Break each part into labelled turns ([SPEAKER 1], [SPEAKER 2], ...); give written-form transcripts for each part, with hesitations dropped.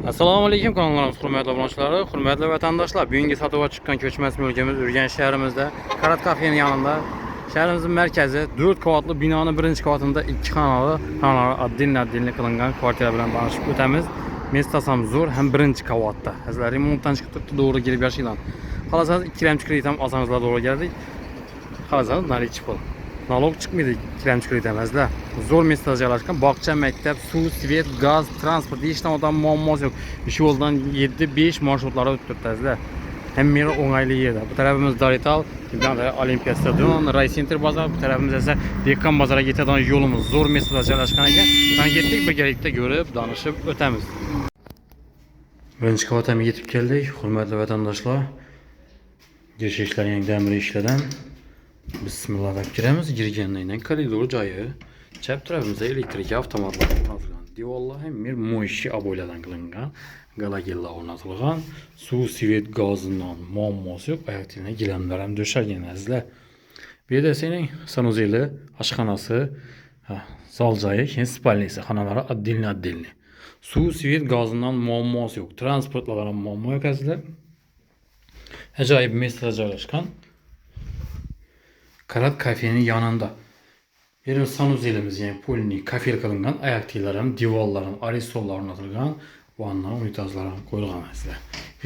[SPEAKER 1] Assalomu alaykum kanallarimiz hurmatli obunachilari, hurmatli vatandoshlar. Bugungi sotuvga chiqqan ko'chmas mulkimiz Urganch shahrimizda, Karat kafening yonida, shahrimizning markazi 4 qavatli binoning birinchi qavatida 2 xonali отдельно qilingan kvartira bilan tanishib o'tamiz. Mestasam zo'r ham birinchi qavatda. Sizlar remontdan chiqib turibdi, to'g'ri kelib yashaylan. Xalasangiz 2 kredit ham olsangizlar to'g'ri keldik. Xalasangiz narichi pul. Nalog chiqmaydi, kiramchi kredit emaslar. Zo'r mestada joylashgan bog'cha, maktab, suv, svet, gaz, transport ishdan odam muammosi yo'q. Shu yo'ldan 7-5 marshrutlar o'tib turibdizlar. Hamma yer o'ng'ayli yerda. Bu tarafimiz Dorital, bundan Olimpiya stadion, Ray Center bozor, bu tarafimiz esa Dekkan bozoriga ketadigan yo'limiz zo'r mestada joylashgan ekan. Qani ketdik, birgalikda ko'rib, danishib o'tamiz. Birinchi qavatga yetib keldik, hurmatli vatandoshlar. Girish ishlari yangi ta'mir ishladan. Bismillah deb kiramiz. Girgandan keyin koridor joyi, chap tarafimizda elektrik avtomatlar o'rnatilgan. Devorlar ham mo'yshi aboylardan qilingan. Galagellar o'rnatilgan. Suv, svet, gazidan muammosi yo'q. Oyoqtina gilamlar ham döşalgan azizlar. Bu yerda sening sanuzeli, oshxonasi, zal joyi, keyin spalnisi, xonalari отдельно. Suv, svet, gazidan muammosi yo'q. Transportlar ham muammo yo'q azizlar. Ajoyib mestada joylashgan. Karat kafening yonida. Berim sanuzelimiz, yani polni kafel qilingan, oyoqtilar ham, divorlar ham, aresollar o'rnatilgan, vanna, unitazlar ham qo'yilgan sizlar.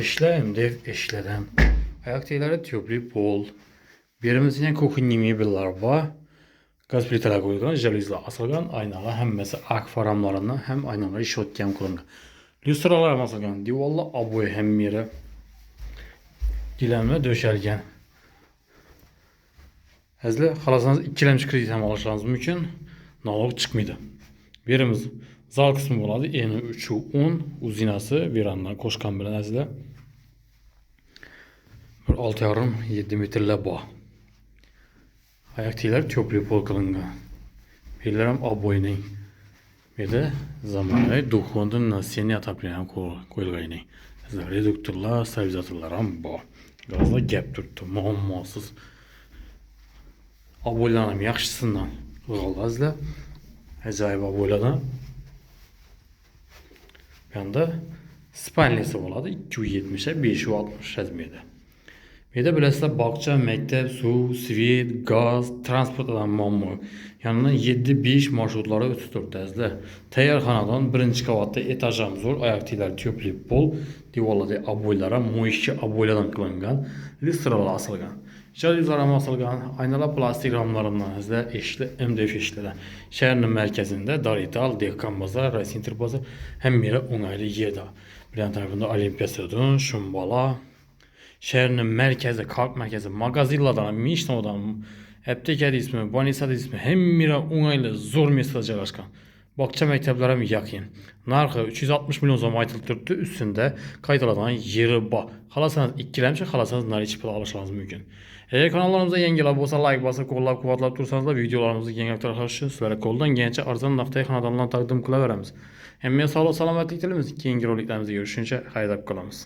[SPEAKER 1] Ishlar deb ishladan. Oyoqtilari tepli pol. Berimiz yana kuxinniy mebellar bor. Gaz plitalar qo'yilgan, jaluzlar asilgan, aynalar hammasi ak faramlaridan ham aynalar ishotga ham qilingan. Lyustralar ham asilgan, divorlar aboy hammasi gilamlar döşalgan. Sizlar xalasangiz 2 kredit ham olishingiz mumkin. Nalog chiqmaydi. Berimiz zal qismi bo'ladi. Eni 310, uzinasi verandan qo'shgan bilan sizlar 6,5-7 metrlar bor. Oyoqtilar tepli pol qilingan. Bellar ham aboyning. Bu yerda zamonaviy do'kondan naseniy ataplar ham qo'yilgan. Sizlar reduktorlar, stabilizatorlar ham bor. Gazlar gap turibdi, muammosiz. Aboylarım yaxshisidan qilganlar. Ajoyib aboylardan. Bu yerda spalnisi bo'ladi 270 ga 560 razmerda. Bu yerda bilasizlar bog'cha, maktab, suv, svet, gaz, transportdan muammo. Yonidan 7-5 marshrutlar o'tib turibdi. Tayyorxonadan birinchi qavatda etaj ham zo'r, oyoqtilar tepli pol, devorlarda aboylar ham mo'yshi aboylardan qilingan, lyustralar asilgan. Jaluzlar ham asilgan, aynalar plastik ramlarından sizlar MDF ishladan. Shaharning markazida Dorital, Dekkan bozor, Ray Center bozor hamma yer o'ng'ayli yerda. Bilan tarafında Olimpiya stadion, Shumbola. Shaharning markazi, xalq markazi, magazinlardan, mishnodan, apteka ismi, bonisa ismi hamma yer o'ng'ayli zo'r mestada joylashgan. Bog'cha maktablar ham yaqin. Narxi 360 million so'm aytilib turibdi. Ustida qaytariladigan yeri bor. Xalasangiz 2 xalasangiz narichi pul olishingiz mumkin. Eğer kanallarımıza yangilar bo'lsa, like bosib, qo'llab-quvvatlab tursanızlar, videolarimizni keng tarqatish uchun sizlarga qo'ldan kelgancha arzon narxda xonadonlarni taqdim qilaveramiz. Hammaga sog'lik, salomatlik tilaymiz. Keyingi roliklarimizda görüşünce xayrlab qolamiz.